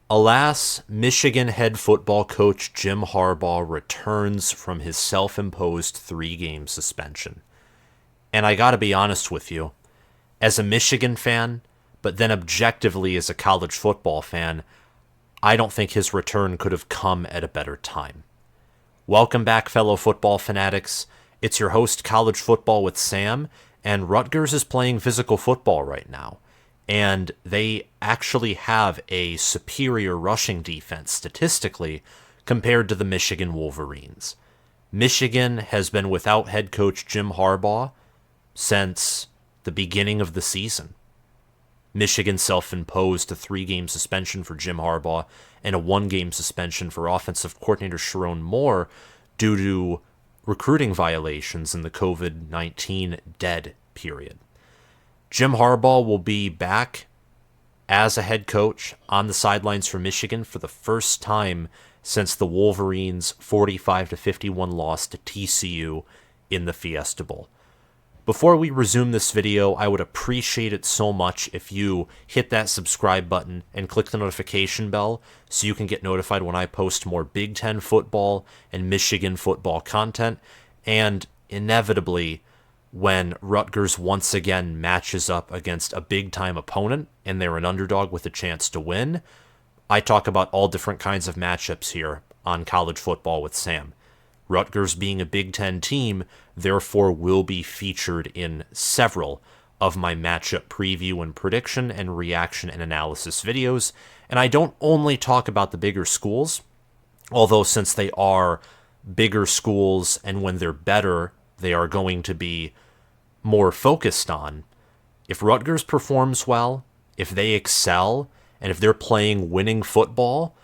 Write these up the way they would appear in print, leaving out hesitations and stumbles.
Alas, Michigan head football coach Jim Harbaugh returns from his self-imposed 3-game suspension. And I gotta be honest with you, as a Michigan fan, but then objectively as a college football fan, I don't think his return could have come at a better time. Welcome back, fellow football fanatics. It's your host, College Football with Sam, and Rutgers is playing physical football right now. And they actually have a superior rushing defense statistically compared to the Michigan Wolverines. Michigan has been without head coach Jim Harbaugh since the beginning of the season. Michigan self-imposed a 3-game suspension for Jim Harbaugh and a 1-game suspension for offensive coordinator Sharon Moore due to recruiting violations in the COVID-19 dead period. Jim Harbaugh will be back as a head coach on the sidelines for Michigan for the first time since the Wolverines' 45-51 loss to TCU in the Fiesta Bowl. Before we resume this video, I would appreciate it so much if you hit that subscribe button and click the notification bell so you can get notified when I post more Big Ten football and Michigan football content, and inevitably when Rutgers once again matches up against a big-time opponent and they're an underdog with a chance to win. I talk about all different kinds of matchups here on College Football with Sam. Rutgers being a Big Ten team, therefore will be featured in several of my matchup preview and prediction and reaction and analysis videos. And I don't only talk about the bigger schools, although since they are bigger schools and when they're better, they are going to be more focused on. If Rutgers performs well, if they excel, and if they're playing winning football,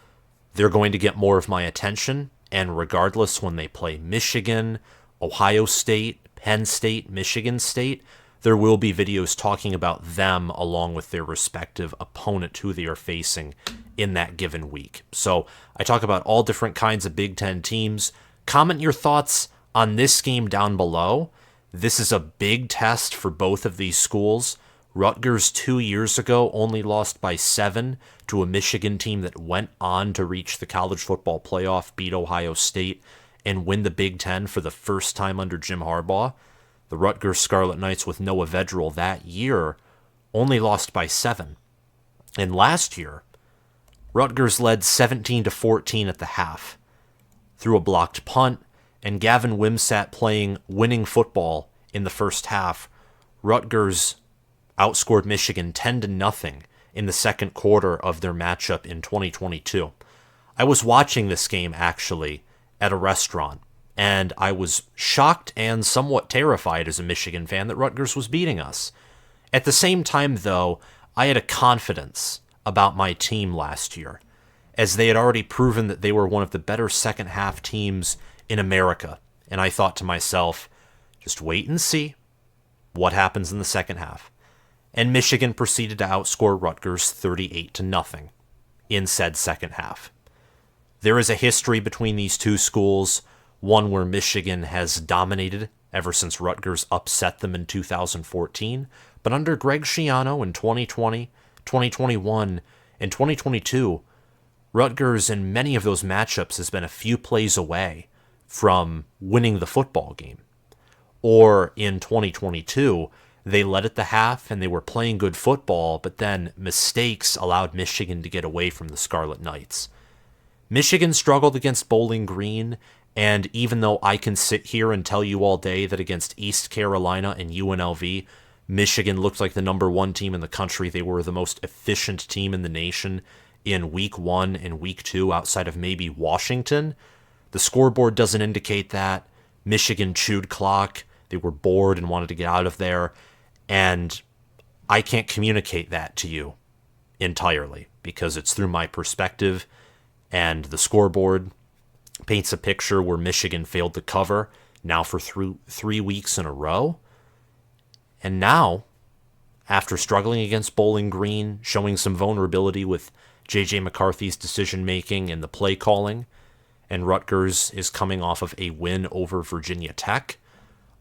they're going to get more of my attention. And regardless, when they play Michigan, Ohio State, Penn State, Michigan State, there will be videos talking about them along with their respective opponent who they are facing in that given week. So I talk about all different kinds of Big Ten teams. Comment your thoughts on this game down below. This is a big test for both of these schools. Rutgers 2 years ago only lost by 7 to a Michigan team that went on to reach the college football playoff, beat Ohio State, and win the Big Ten for the first time under Jim Harbaugh. The Rutgers Scarlet Knights with Noah Vedral that year only lost by 7. And last year, Rutgers led 17-14 at the half through a blocked punt, and Gavin Wimsatt playing winning football in the first half. Rutgers outscored Michigan 10-0 in the second quarter of their matchup in 2022. I was watching this game actually at a restaurant, and I was shocked and somewhat terrified as a Michigan fan that Rutgers was beating us. At the same time, though, I had a confidence about my team last year, as they had already proven that they were one of the better second half teams in America. And I thought to myself, just wait and see what happens in the second half. And Michigan proceeded to outscore Rutgers 38-0 in said second half. There is a history between these two schools, one where Michigan has dominated ever since Rutgers upset them in 2014, but under Greg Schiano in 2020, 2021, and 2022, Rutgers in many of those matchups has been a few plays away from winning the football game. Or in 2022, they led at the half and they were playing good football, but then mistakes allowed Michigan to get away from the Scarlet Knights. Michigan struggled against Bowling Green, and even though I can sit here and tell you all day that against East Carolina and UNLV, Michigan looked like the number one team in the country, they were the most efficient team in the nation in week 1 and week 2 outside of maybe Washington. The scoreboard doesn't indicate that. Michigan chewed clock. They were bored and wanted to get out of there. And I can't communicate that to you entirely because it's through my perspective. And the scoreboard paints a picture where Michigan failed to cover now for 3 weeks in a row. And now, after struggling against Bowling Green, showing some vulnerability with JJ McCarthy's decision-making and the play calling, and Rutgers is coming off of a win over Virginia Tech,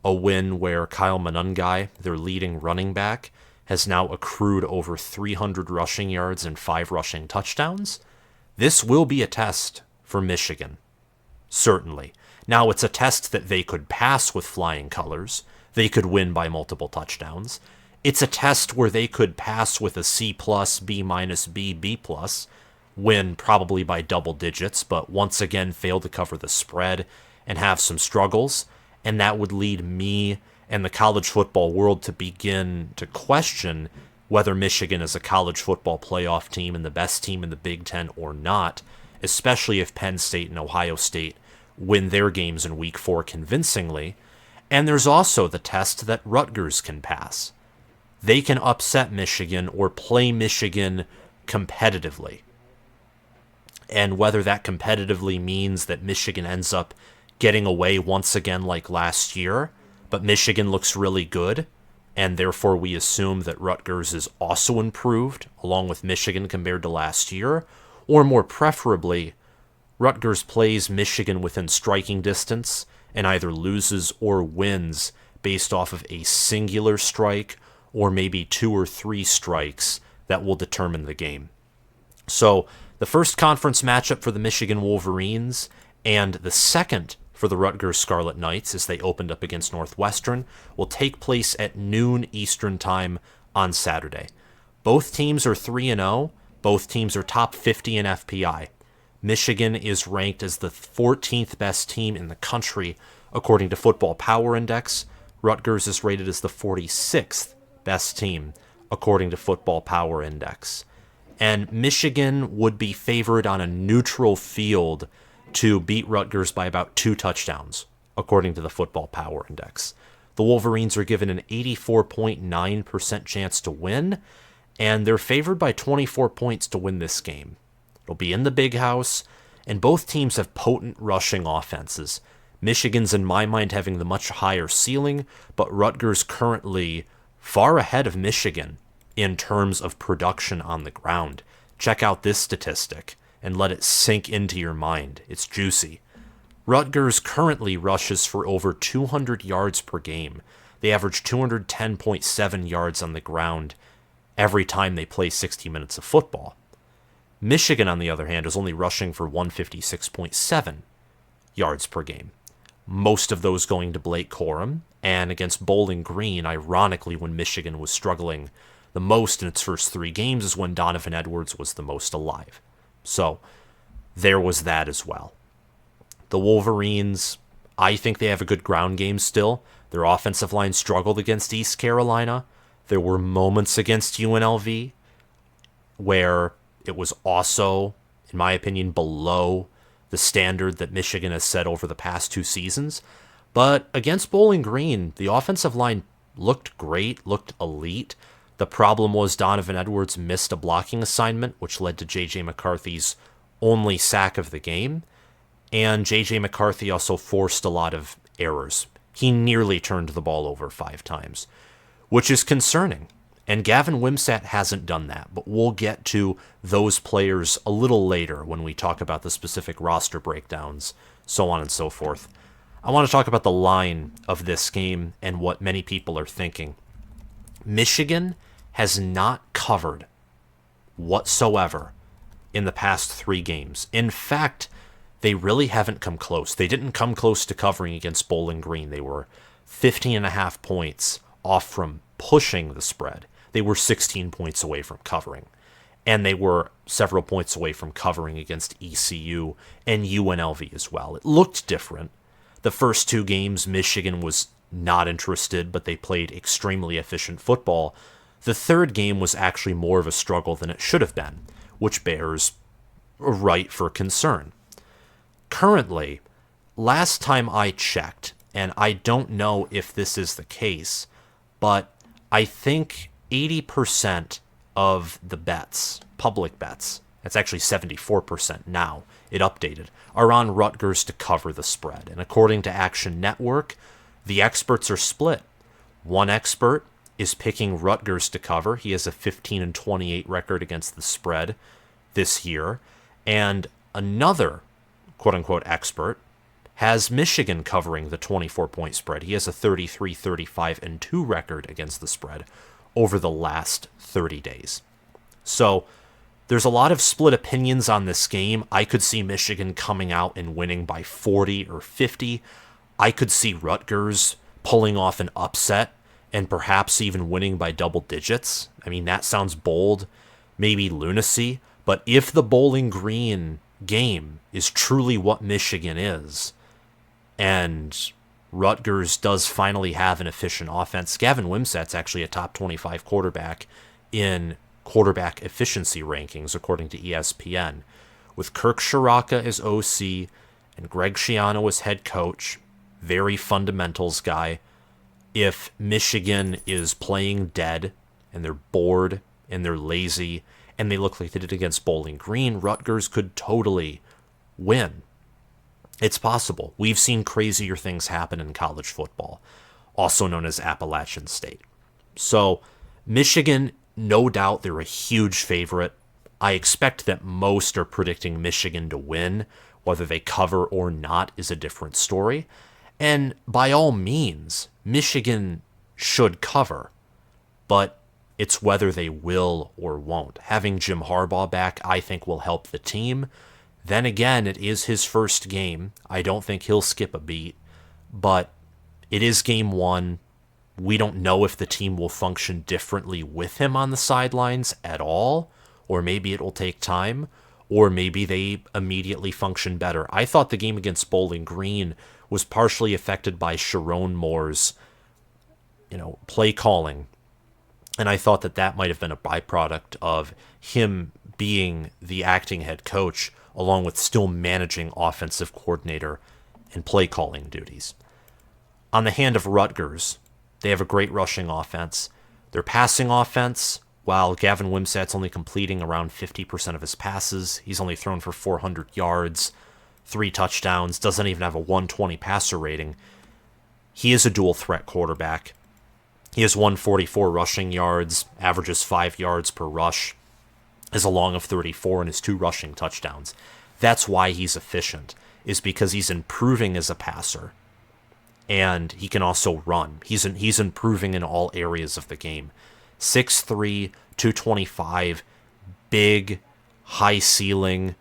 a win where Kyle Monangai, their leading running back, has now accrued over 300 rushing yards and 5 rushing touchdowns. This will be a test for Michigan, certainly. Now, it's a test that they could pass with flying colors. They could win by multiple touchdowns. It's a test where they could pass with a C+, B-, B, B+, win probably by double digits, but once again fail to cover the spread and have some struggles. And that would lead me and the college football world to begin to question whether Michigan is a college football playoff team and the best team in the Big Ten or not, especially if Penn State and Ohio State win their games in Week 4 convincingly. And there's also the test that Rutgers can pass. They can upset Michigan or play Michigan competitively. And whether that competitively means that Michigan ends up getting away once again like last year, but Michigan looks really good, and therefore we assume that Rutgers is also improved along with Michigan compared to last year, or more preferably, Rutgers plays Michigan within striking distance and either loses or wins based off of a singular strike or maybe 2 or 3 strikes that will determine the game. So the first conference matchup for the Michigan Wolverines and the second for the Rutgers Scarlet Knights, as they opened up against Northwestern, will take place at noon Eastern Time on Saturday. Both teams are 3-0. Both teams are top 50 in FPI. Michigan is ranked as the 14th best team in the country according to Football Power Index. Rutgers is rated as the 46th best team according to Football Power Index. And Michigan would be favored on a neutral field to beat Rutgers by about 2 touchdowns, according to the Football Power Index. The Wolverines are given an 84.9% chance to win, and they're favored by 24 points to win this game. It'll be in the Big House, and both teams have potent rushing offenses. Michigan's, in my mind, having the much higher ceiling, but Rutgers currently far ahead of Michigan in terms of production on the ground. Check out this statistic and let it sink into your mind. It's juicy. Rutgers currently rushes for over 200 yards per game. They average 210.7 yards on the ground every time they play 60 minutes of football. Michigan, on the other hand, is only rushing for 156.7 yards per game. Most of those going to Blake Corum, and against Bowling Green, ironically, when Michigan was struggling the most in its first 3 games is when Donovan Edwards was the most alive. So there was that as well. The Wolverines, I think they have a good ground game still. Their offensive line struggled against East Carolina. There were moments against UNLV where it was also, in my opinion, below the standard that Michigan has set over the past 2 seasons. But against Bowling Green, the offensive line looked great, looked elite. The problem was Donovan Edwards missed a blocking assignment, which led to JJ McCarthy's only sack of the game. And JJ McCarthy also forced a lot of errors. He nearly turned the ball over 5 times, which is concerning. And Gavin Wimsatt hasn't done that, but we'll get to those players a little later when we talk about the specific roster breakdowns, so on and so forth. I want to talk about the line of this game and what many people are thinking. Michigan has not covered whatsoever in the past 3 games. In fact, they really haven't come close. They didn't come close to covering against Bowling Green. They were 15.5 points off from pushing the spread. They were 16 points away from covering. And they were several points away from covering against ECU and UNLV as well. It looked different. The first 2 games, Michigan was not interested, but they played extremely efficient football. The third game was actually more of a struggle than it should have been, which bears right for concern. Currently, last time I checked, and I don't know if this is the case, but I think 80% of the bets, public bets, that's actually 74% now, it updated, are on Rutgers to cover the spread. And according to Action Network, the experts are split. One expert is picking Rutgers to cover. He has a 15-28 record against the spread this year. And another quote-unquote expert has Michigan covering the 24-point spread. He has a 33-35-2 record against the spread over the last 30 days. So There's a lot of split opinions on this game. I could see Michigan coming out and winning by 40 or 50. I could see Rutgers pulling off an upset and perhaps even winning by double digits. I mean, that sounds bold, maybe lunacy, but if the Bowling Green game is truly what Michigan is, and Rutgers does finally have an efficient offense, Gavin Wimsatt's actually a top 25 quarterback in quarterback efficiency rankings, according to ESPN. With Kirk Shiraka as OC and Greg Schiano as head coach, very fundamentals guy. If Michigan is playing dead and they're bored and they're lazy and they look like they did against Bowling Green, Rutgers could totally win. It's possible. We've seen crazier things happen in college football, also known as Appalachian State. So Michigan, no doubt, they're a huge favorite. I expect that most are predicting Michigan to win. Whether they cover or not is a different story. And by all means, Michigan should cover, but it's whether they will or won't. Having Jim Harbaugh back, I think, will help the team. Then again, it is his first game. I don't think he'll skip a beat, but it is game one. We don't know if the team will function differently with him on the sidelines at all, or maybe it will take time, or maybe they immediately function better. I thought the game against Bowling Green was partially affected by Sharon Moore's, play calling, and I thought that might have been a byproduct of him being the acting head coach, along with still managing offensive coordinator and play calling duties. On the hand of Rutgers, they have a great rushing offense. Their passing offense, while Gavin Wimsatt's only completing around 50% of his passes, he's only thrown for 400 yards, 3 touchdowns, doesn't even have a 120 passer rating. He is a dual threat quarterback. He has 144 rushing yards, averages 5 yards per rush, has a long of 34, and his 2 rushing touchdowns. That's why he's efficient, is because he's improving as a passer, and he can also run. He's improving in all areas of the game. 6'3", 225, big, high ceiling,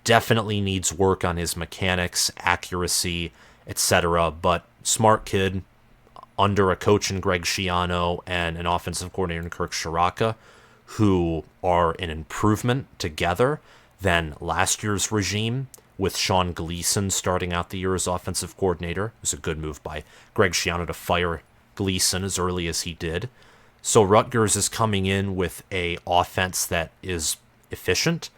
definitely needs work on his mechanics, accuracy, etc., but smart kid, under a coach in Greg Schiano and an offensive coordinator in Kirk Shiraka, who are an improvement together than last year's regime, with Sean Gleason starting out the year as offensive coordinator. It was a good move by Greg Schiano to fire Gleason as early as he did. So Rutgers is coming in with a offense that is efficient,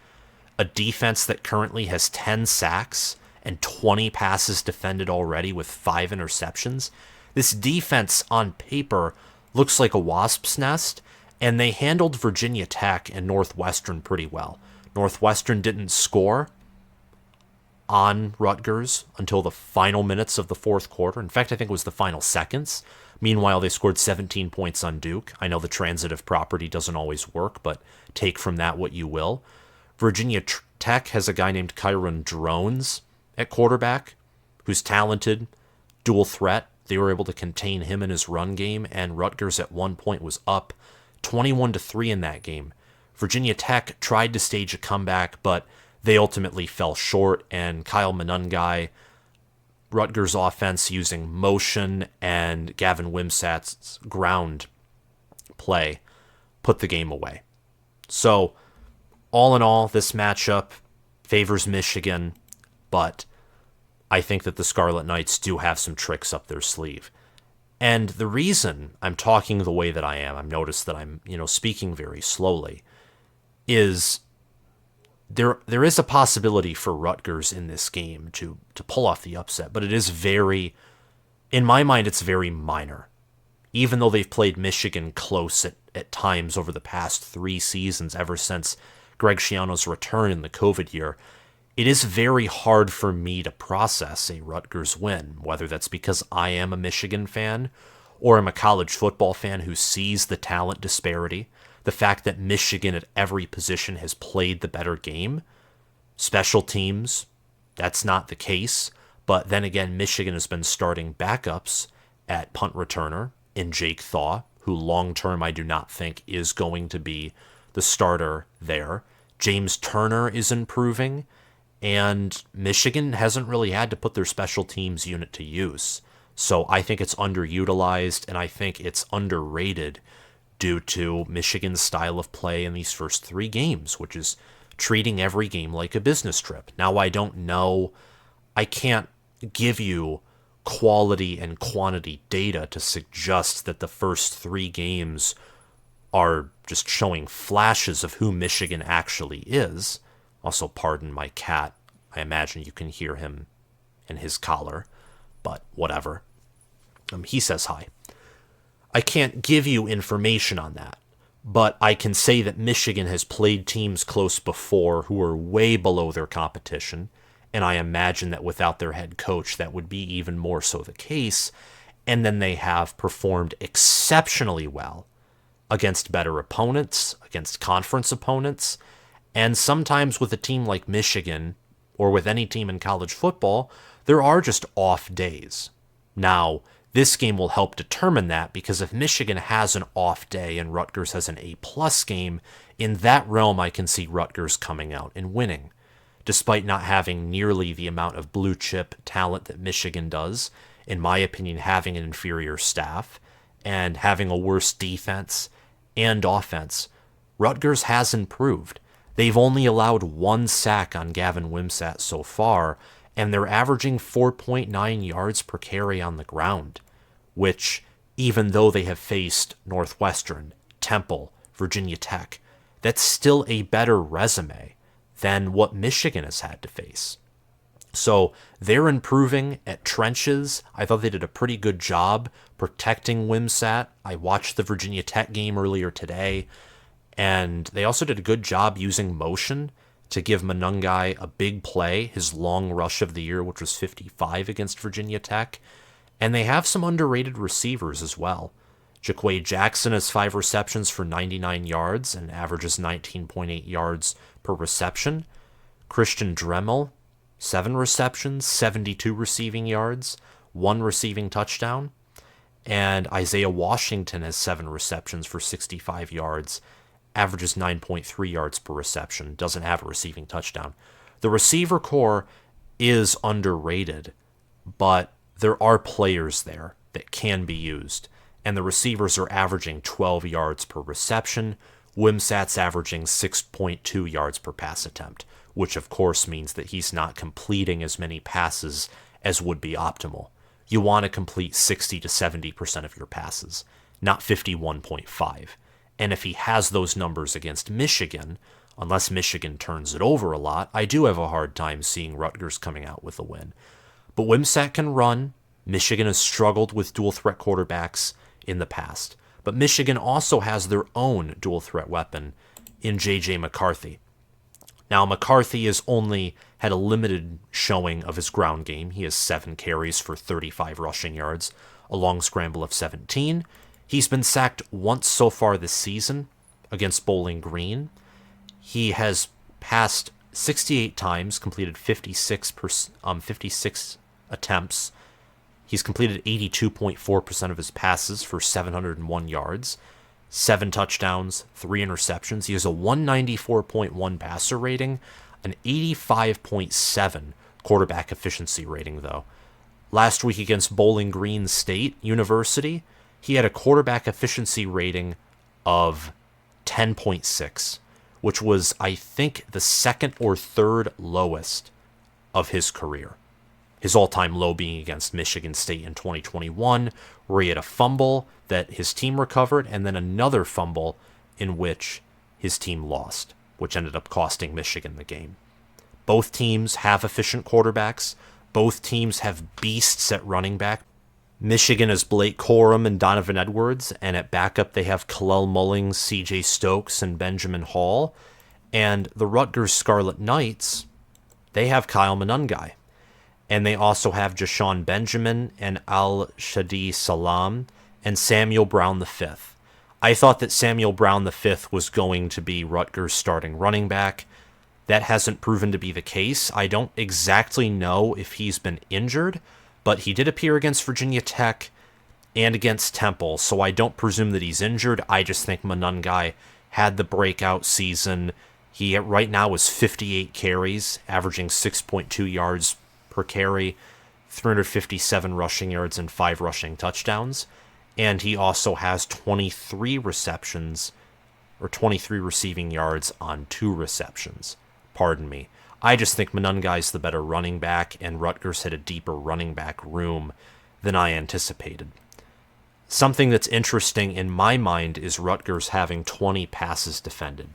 a defense that currently has 10 sacks and 20 passes defended already with 5 interceptions. This defense on paper looks like a wasp's nest, and they handled Virginia Tech and Northwestern pretty well. Northwestern didn't score on Rutgers until the final minutes of the fourth quarter. In fact, I think it was the final seconds. Meanwhile, they scored 17 points on Duke. I know the transitive property doesn't always work, but take from that what you will. Virginia Tech has a guy named Kyron Drones at quarterback who's talented, dual threat. They were able to contain him in his run game, and Rutgers at one point was up 21-3 in that game. Virginia Tech tried to stage a comeback, but they ultimately fell short, and Kyle Monangai, Rutgers offense using motion and Gavin Wimsatt's ground play, put the game away. So, all in all, this matchup favors Michigan, but I think that the Scarlet Knights do have some tricks up their sleeve. And the reason I'm talking the way that I am, I've noticed that I'm, speaking very slowly, is there is a possibility for Rutgers in this game to pull off the upset, but it is in my mind, it's very minor. Even though they've played Michigan close at times over the past 3 seasons, ever since Greg Schiano's return in the COVID year, it is very hard for me to process a Rutgers win, whether that's because I am a Michigan fan or I'm a college football fan who sees the talent disparity, the fact that Michigan at every position has played the better game. Special teams, that's not the case, but then again, Michigan has been starting backups at punt returner in Jake Thaw, who long-term I do not think is going to be the starter there. James Turner is improving, and Michigan hasn't really had to put their special teams unit to use. So I think it's underutilized, and I think it's underrated due to Michigan's style of play in these first 3 games, which is treating every game like a business trip. Now, I don't know. I can't give you quality and quantity data to suggest that the first 3 games are just showing flashes of who Michigan actually is. Also, pardon my cat. I imagine you can hear him in his collar, but whatever. He says hi. I can't give you information on that, but I can say that Michigan has played teams close before who are way below their competition, and I imagine that without their head coach, that would be even more so the case. And then they have performed exceptionally well against better opponents, against conference opponents, and sometimes with a team like Michigan, or with any team in college football, there are just off days. Now, this game will help determine that, because if Michigan has an off day and Rutgers has an A-plus game, in that realm I can see Rutgers coming out and winning. Despite not having nearly the amount of blue chip talent that Michigan does, in my opinion, having an inferior staff and having a worse defense and offense, Rutgers has improved. They've only allowed 1 sack on Gavin Wimsatt so far, and they're averaging 4.9 yards per carry on the ground, which, even though they have faced Northwestern, Temple, Virginia Tech, that's still a better resume than what Michigan has had to face. So they're improving at trenches. I thought they did a pretty good job protecting Wimsatt. I watched the Virginia Tech game earlier today, and they also did a good job using motion to give Monangai a big play, his long rush of the year, which was 55 against Virginia Tech. And they have some underrated receivers as well. Jaquay Jackson has 5 receptions for 99 yards and averages 19.8 yards per reception. Christian Dremel, 7 receptions, 72 receiving yards, 1 receiving touchdown. And Isaiah Washington has 7 receptions for 65 yards, averages 9.3 yards per reception, doesn't have a receiving touchdown. The receiver core is underrated, but there are players there that can be used, and the receivers are averaging 12 yards per reception. Wimsatt's averaging 6.2 yards per pass attempt, which of course means that he's not completing as many passes as would be optimal. You want to complete 60 to 70% of your passes, not 51.5. And if he has those numbers against Michigan, unless Michigan turns it over a lot, I do have a hard time seeing Rutgers coming out with a win. But Wimsatt can run. Michigan has struggled with dual-threat quarterbacks in the past. But Michigan also has their own dual-threat weapon in JJ McCarthy. Now, McCarthy has only had a limited showing of his ground game. He has 7 carries for 35 rushing yards, a long scramble of 17. He's been sacked once so far this season against Bowling Green. He has passed 68 times, completed 56 attempts. He's completed 82.4% of his passes for 701 yards, 7 touchdowns, 3 interceptions. He has a 194.1 passer rating, an 85.7 quarterback efficiency rating, though. Last week against Bowling Green State University, he had a quarterback efficiency rating of 10.6, which was, I think, the 2nd or 3rd lowest of his career. His all-time low being against Michigan State in 2021, where he had a fumble that his team recovered, and then another fumble in which his team lost, which ended up costing Michigan the game. Both teams have efficient quarterbacks. Both teams have beasts at running back. Michigan has Blake Corum and Donovan Edwards, and at backup they have Kalel Mullings, CJ Stokes, and Benjamin Hall. And the Rutgers Scarlet Knights, they have Kyle Monangai. And they also have Jashawn Benjamin and Al-Shadi Salam and Samuel Brown V. I thought that Samuel Brown V was going to be Rutgers' starting running back. That hasn't proven to be the case. I don't exactly know if he's been injured, but he did appear against Virginia Tech and against Temple, so I don't presume that he's injured. I just think Monangai had the breakout season He right now is 58 carries, averaging 6.2 yards per carry, 357 rushing yards, and 5 rushing touchdowns. And he also has 23 receptions, or 23 receiving yards on 2 receptions. Pardon me. I just think Monangai's the better running back, and Rutgers had a deeper running back room than I anticipated. Something that's interesting in my mind is Rutgers having 20 passes defended.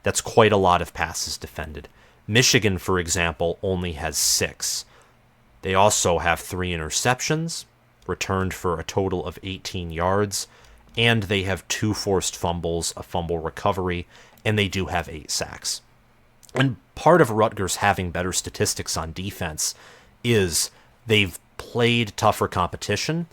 That's quite a lot of passes defended. Michigan, for example, only has 6. They also have 3 interceptions, returned for a total of 18 yards, and they have 2 forced fumbles, a fumble recovery, and they do have 8 sacks. And part of Rutgers having better statistics on defense is they've played tougher competition,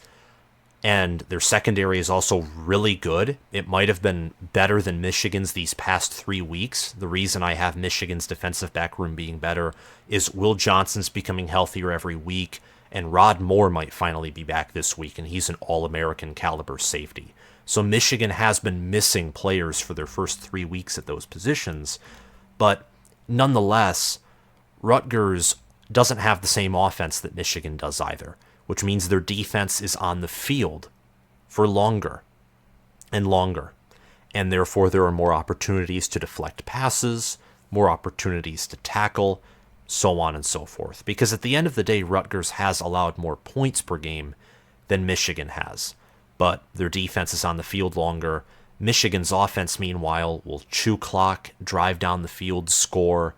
and their secondary is also really good. It might have been better than Michigan's these past 3 weeks. The reason I have Michigan's defensive back room being better is Will Johnson's becoming healthier every week, and Rod Moore might finally be back this week, and he's an All-American caliber safety. So Michigan has been missing players for their first 3 weeks at those positions, but nonetheless, Rutgers doesn't have the same offense that Michigan does either, which means their defense is on the field for longer and longer. And therefore, there are more opportunities to deflect passes, more opportunities to tackle, so on and so forth. Because at the end of the day, Rutgers has allowed more points per game than Michigan has. But their defense is on the field longer. Michigan's offense, meanwhile, will chew clock, drive down the field, score,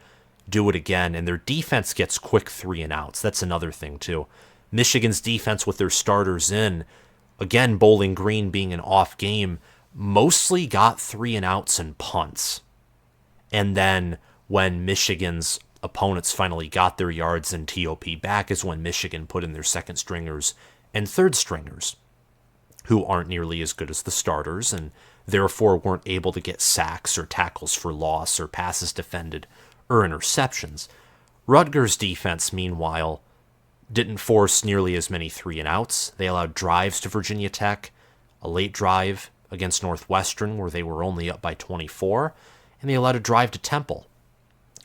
do it again, and their defense gets quick 3 and outs. That's another thing, too. Michigan's defense with their starters in, again, Bowling Green being an off game, mostly got 3 and outs and punts. And then when Michigan's opponents finally got their yards and TOP back is when Michigan put in their second stringers and third stringers, who aren't nearly as good as the starters and therefore weren't able to get sacks or tackles for loss or passes defended or interceptions. Rutgers' defense, meanwhile, didn't force nearly as many 3 and outs. They allowed drives to Virginia Tech, a late drive against Northwestern where they were only up by 24, and they allowed a drive to Temple.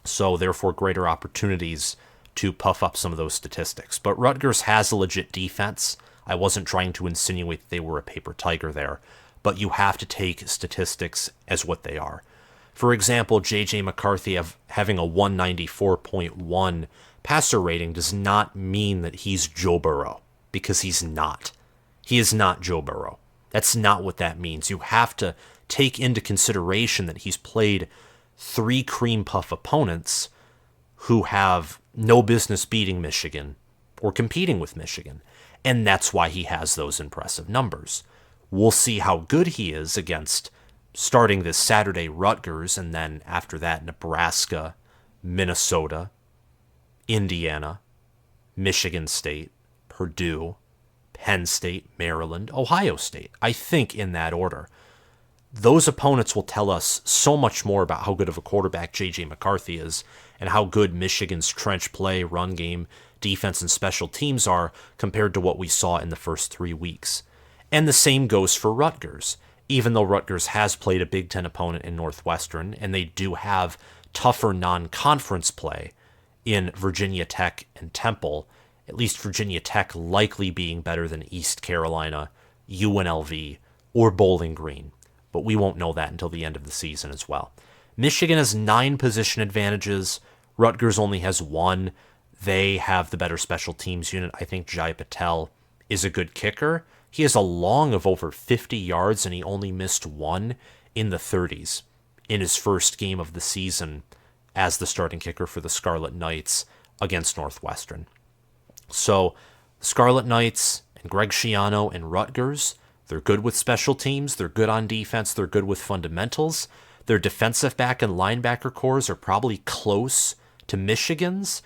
So therefore greater opportunities to puff up some of those statistics. But Rutgers has a legit defense. I wasn't trying to insinuate that they were a paper tiger there, but you have to take statistics as what they are. For example, JJ McCarthy having a 194.1 passer rating does not mean that he's Joe Burrow, because he's not. He is not Joe Burrow. That's not what that means. You have to take into consideration that he's played 3 cream puff opponents who have no business beating Michigan or competing with Michigan, and that's why he has those impressive numbers. We'll see how good he is against, starting this Saturday, Rutgers, and then after that, Nebraska, Minnesota, Indiana, Michigan State, Purdue, Penn State, Maryland, Ohio State. I think in that order. Those opponents will tell us so much more about how good of a quarterback JJ McCarthy is and how good Michigan's trench play, run game, defense, and special teams are compared to what we saw in the first 3 weeks. And the same goes for Rutgers. Even though Rutgers has played a Big Ten opponent in Northwestern, and they do have tougher non-conference play in Virginia Tech and Temple, at least Virginia Tech likely being better than East Carolina, UNLV, or Bowling Green. But we won't know that until the end of the season as well. Michigan has 9 position advantages. Rutgers only has 1. They have the better special teams unit. I think Jai Patel is a good kicker. He has a long of over 50 yards, and he only missed 1 in the 30s in his first game of the season as the starting kicker for the Scarlet Knights against Northwestern. So, Scarlet Knights and Greg Schiano and Rutgers, they're good with special teams, they're good on defense, they're good with fundamentals. Their defensive back and linebacker cores are probably close to Michigan's,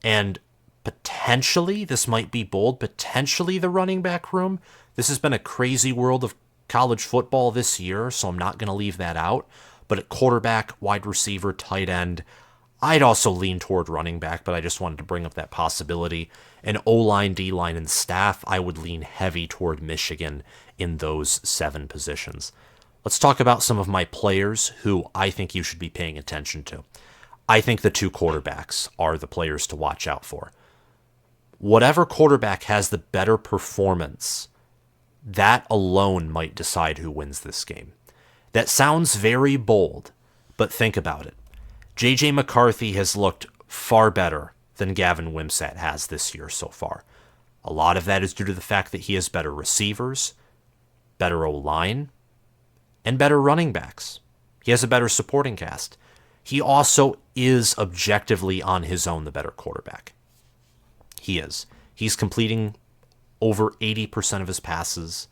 and potentially, this might be bold, potentially the running back room. This has been a crazy world of college football this year, so I'm not going to leave that out. But at quarterback, wide receiver, tight end, I'd also lean toward running back, but I just wanted to bring up that possibility. And O-line, D-line, and staff, I would lean heavy toward Michigan in those 7 positions. Let's talk about some of my players who I think you should be paying attention to. I think the two quarterbacks are the players to watch out for. Whatever quarterback has the better performance, that alone might decide who wins this game. That sounds very bold, but think about it. JJ McCarthy has looked far better than Gavin Wimsatt has this year so far. A lot of that is due to the fact that he has better receivers, better O-line, and better running backs. He has a better supporting cast. He also is objectively on his own the better quarterback. He is. He's completing over 80% of his passes.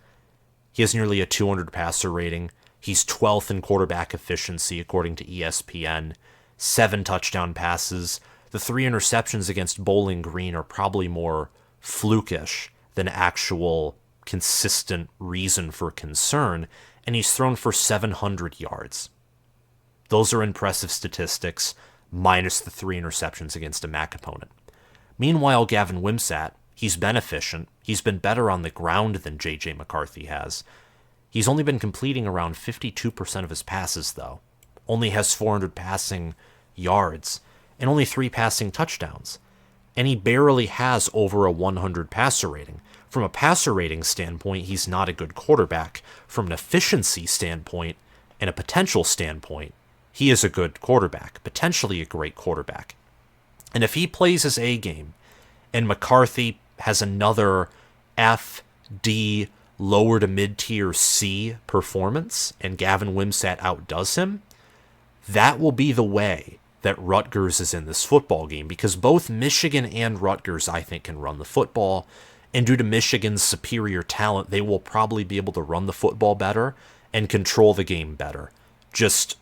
He has nearly a 200 passer rating. He's 12th in quarterback efficiency according to ESPN. 7 touchdown passes. The 3 interceptions against Bowling Green are probably more flukish than actual consistent reason for concern, and he's thrown for 700 yards. Those are impressive statistics, minus the 3 interceptions against a MAC opponent. Meanwhile, Gavin Wimsatt, he's been efficient. He's been better on the ground than JJ McCarthy has. He's only been completing around 52% of his passes, though. Only has 400 passing yards and only 3 passing touchdowns. And he barely has over a 100 passer rating. From a passer rating standpoint, he's not a good quarterback. From an efficiency standpoint and a potential standpoint, he is a good quarterback, potentially a great quarterback. And if he plays his A game and McCarthy has another F, D, lower to mid-tier C performance and Gavin Wimsatt outdoes him, that will be the way that Rutgers is in this football game, because both Michigan and Rutgers, I think, can run the football. And due to Michigan's superior talent, they will probably be able to run the football better and control the game better, just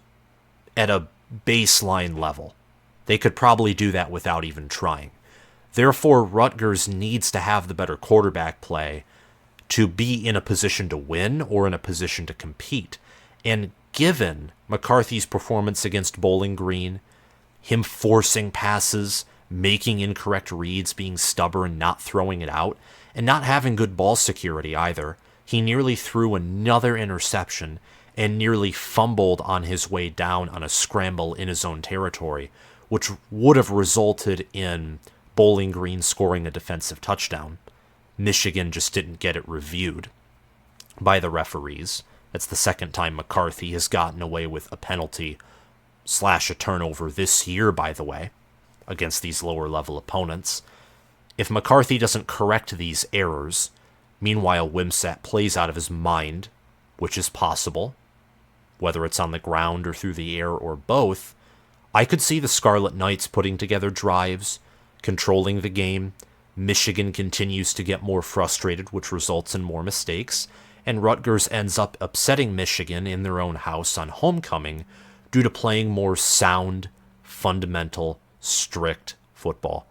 at a baseline level. They could probably do that without even trying. Therefore, Rutgers needs to have the better quarterback play to be in a position to win or in a position to compete. And given McCarthy's performance against Bowling Green, him forcing passes, making incorrect reads, being stubborn, not throwing it out, and not having good ball security either, he nearly threw another interception and nearly fumbled on his way down on a scramble in his own territory, which would have resulted in Bowling Green scoring a defensive touchdown. Michigan just didn't get it reviewed by the referees. That's the second time McCarthy has gotten away with a penalty / a turnover this year, by the way, against these lower level opponents. If McCarthy doesn't correct these errors, meanwhile Wimsatt plays out of his mind, which is possible, whether it's on the ground or through the air or both, I could see the Scarlet Knights putting together drives, controlling the game. Michigan continues to get more frustrated, which results in more mistakes, and Rutgers ends up upsetting Michigan in their own house on homecoming due to playing more sound, fundamental, strict football.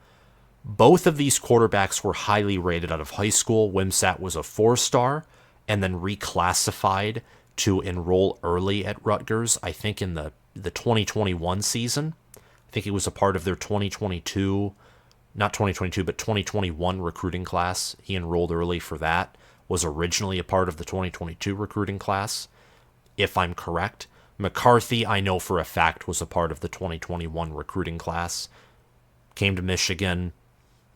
Both of these quarterbacks were highly rated out of high school. Wimsatt was a 4-star and then reclassified to enroll early at Rutgers, I think in the 2021 season. I think he was a part of their 2021 recruiting class. He enrolled early for that, was originally a part of the 2022 recruiting class, if I'm correct. McCarthy, I know for a fact, was a part of the 2021 recruiting class. Came to Michigan,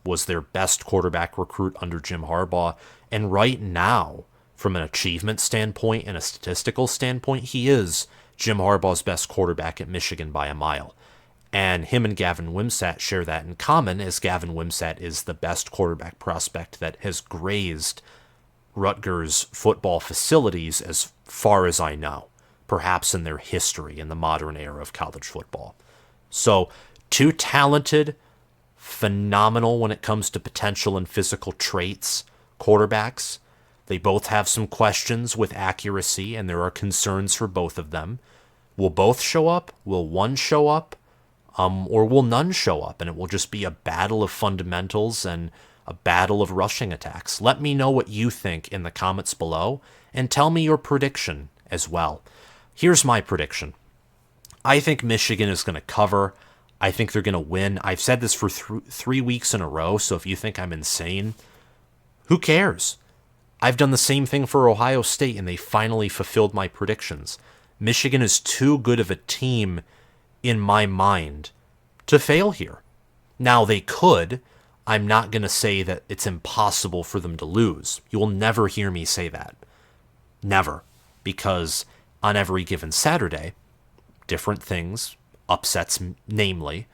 was their best quarterback recruit under Jim Harbaugh. And right now, from an achievement standpoint and a statistical standpoint, he is Jim Harbaugh's best quarterback at Michigan by a mile. And him and Gavin Wimsatt share that in common, as Gavin Wimsatt is the best quarterback prospect that has grazed Rutgers football facilities as far as I know, perhaps in their history in the modern era of college football. So, two talented, phenomenal when it comes to potential and physical traits quarterbacks. They both have some questions with accuracy, and there are concerns for both of them. Will both show up? Will one show up? Or will none show up? And it will just be a battle of fundamentals and a battle of rushing attacks. Let me know what you think in the comments below, and tell me your prediction as well. Here's my prediction. I think Michigan is going to cover. I think they're going to win. I've said this for 3 weeks in a row, so if you think I'm insane, who cares? I've done the same thing for Ohio State, and they finally fulfilled my predictions. Michigan is too good of a team, in my mind, to fail here. Now, they could. I'm not going to say that it's impossible for them to lose. You will never hear me say that. Never. Because on every given Saturday, different things, upsets namely,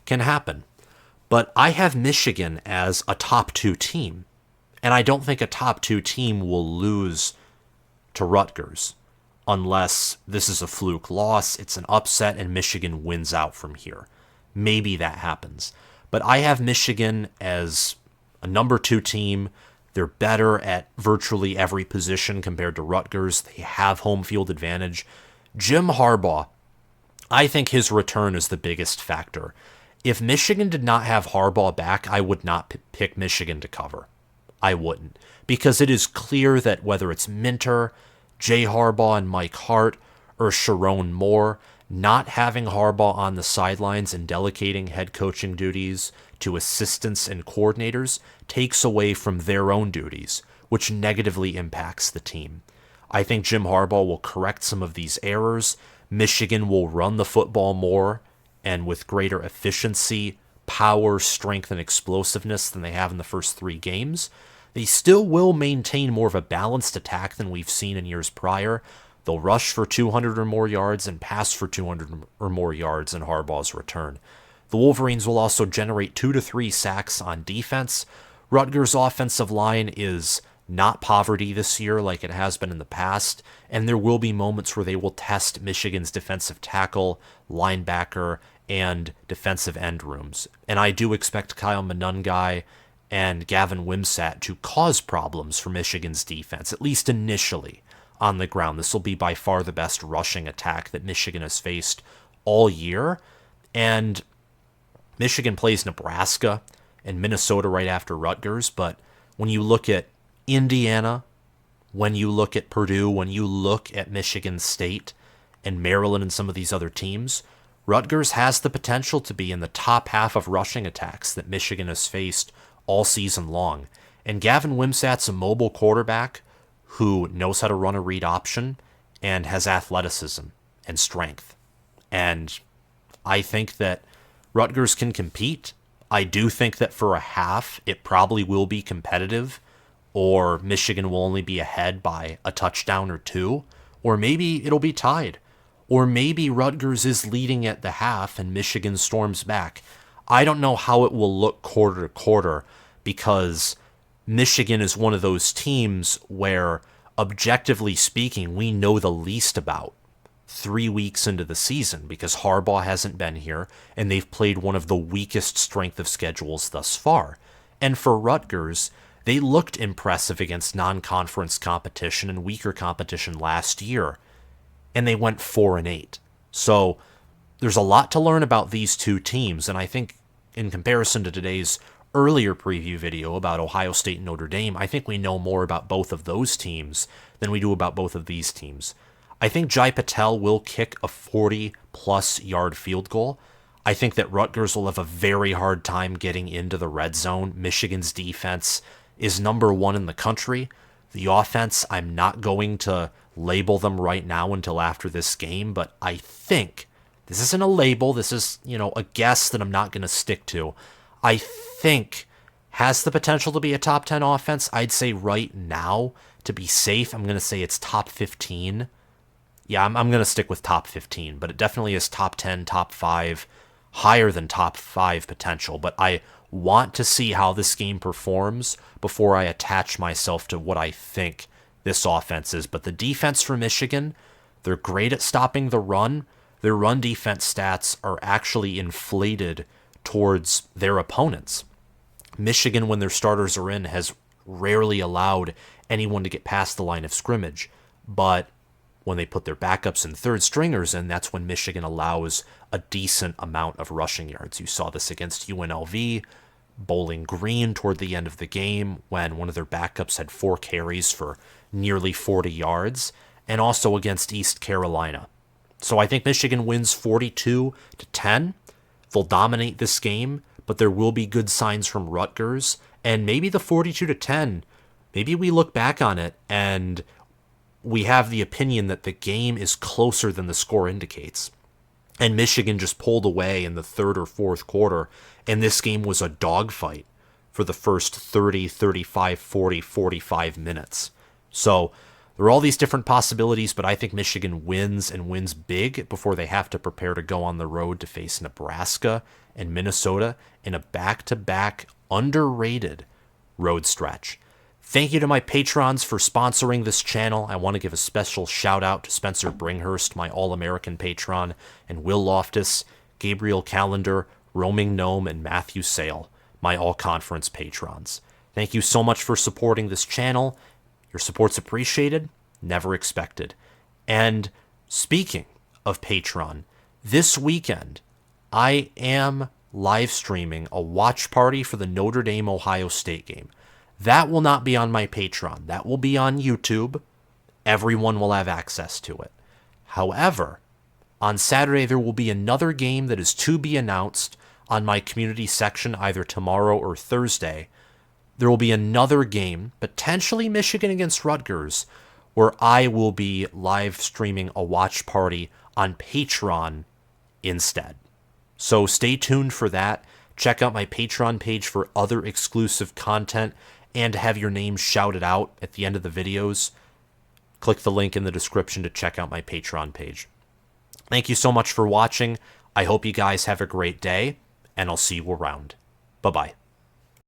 can happen. But I have Michigan as a top 2 team. And I don't think a top 2 team will lose to Rutgers unless this is a fluke loss, it's an upset, and Michigan wins out from here. Maybe that happens. But I have Michigan as a number 2 team. They're better at virtually every position compared to Rutgers. They have home field advantage. Jim Harbaugh, I think his return is the biggest factor. If Michigan did not have Harbaugh back, I would not pick Michigan to cover. I wouldn't. Because it is clear that whether it's Minter, Jay Harbaugh and Mike Hart, or Sharon Moore, not having Harbaugh on the sidelines and delegating head coaching duties to assistants and coordinators takes away from their own duties, which negatively impacts the team. I think Jim Harbaugh will correct some of these errors. Michigan will run the football more and with greater efficiency, power, strength, and explosiveness than they have in the first 3 games. They still will maintain more of a balanced attack than we've seen in years prior. They'll rush for 200 or more yards and pass for 200 or more yards in Harbaugh's return. The Wolverines will also generate 2 to 3 sacks on defense. Rutgers' offensive line is not poverty this year like it has been in the past, and there will be moments where they will test Michigan's defensive tackle, linebacker, and defensive end rooms. And I do expect Kyle Monangai and Gavin Wimsatt to cause problems for Michigan's defense, at least initially on the ground. This will be by far the best rushing attack that Michigan has faced all year. And Michigan plays Nebraska and Minnesota right after Rutgers. But when you look at Indiana, when you look at Purdue, when you look at Michigan State and Maryland and some of these other teams, Rutgers has the potential to be in the top half of rushing attacks that Michigan has faced all season long. And Gavin Wimsatt's a mobile quarterback who knows how to run a read option and has athleticism and strength. And I think that Rutgers can compete. I do think that for a half, it probably will be competitive, or Michigan will only be ahead by a touchdown or 2, or maybe it'll be tied, or maybe Rutgers is leading at the half and Michigan storms back. I don't know how it will look quarter to quarter, because Michigan is one of those teams where, objectively speaking, we know the least about 3 weeks into the season because Harbaugh hasn't been here and they've played one of the weakest strength of schedules thus far. And for Rutgers, they looked impressive against non-conference competition and weaker competition last year, and they went 4-8. So there's a lot to learn about these 2 teams, and I think in comparison to today's earlier preview video about Ohio State and Notre Dame, I think we know more about both of those teams than we do about both of these teams. I think Jai Patel will kick a 40-plus yard field goal. I think that Rutgers will have a very hard time getting into the red zone. Michigan's defense is number 1 in the country. The offense, I'm not going to label them right now until after this game, but I think, this isn't a label, this is, a guess that I'm not going to stick to. I think has the potential to be a top 10 offense. I'd say right now, to be safe, I'm going to say it's top 15. Yeah, I'm going to stick with top 15, but it definitely is top 10, top 5, higher than top 5 potential. But I want to see how this game performs before I attach myself to what I think this offense is. But the defense for Michigan, they're great at stopping the run. Their run defense stats are actually inflated towards their opponents. Michigan, when their starters are in, has rarely allowed anyone to get past the line of scrimmage. But when they put their backups and third stringers in, that's when Michigan allows a decent amount of rushing yards. You saw this against UNLV, Bowling Green toward the end of the game when one of their backups had 4 carries for nearly 40 yards, and also against East Carolina. So I think Michigan wins 42-10. They'll dominate this game, but there will be good signs from Rutgers, and maybe the 42-10 maybe we look back on it and we have the opinion that the game is closer than the score indicates. And Michigan just pulled away in the third or fourth quarter, and this game was a dogfight for the first 30, 35, 40, 45 minutes. So there are all these different possibilities, but I think Michigan wins and wins big before they have to prepare to go on the road to face Nebraska and Minnesota in a back-to-back underrated road stretch. Thank you to my patrons for sponsoring this channel. I want to give a special shout out to Spencer Bringhurst, my All-American patron, and Will Loftus, Gabriel Calendar, Roaming Gnome, and Matthew Sale, my all-conference patrons. Thank you so much for supporting this channel. Your support's appreciated, never expected. And speaking of Patreon, this weekend I am live streaming a watch party for the Notre Dame-Ohio State game. That will not be on my Patreon. That will be on YouTube. Everyone will have access to it. However, on Saturday there will be another game that is to be announced on my community section either tomorrow or Thursday. There will be another game, potentially Michigan against Rutgers, where I will be live streaming a watch party on Patreon instead. So stay tuned for that. Check out my Patreon page for other exclusive content and have your name shouted out at the end of the videos. Click the link in the description to check out my Patreon page. Thank you so much for watching. I hope you guys have a great day, and I'll see you around. Bye-bye.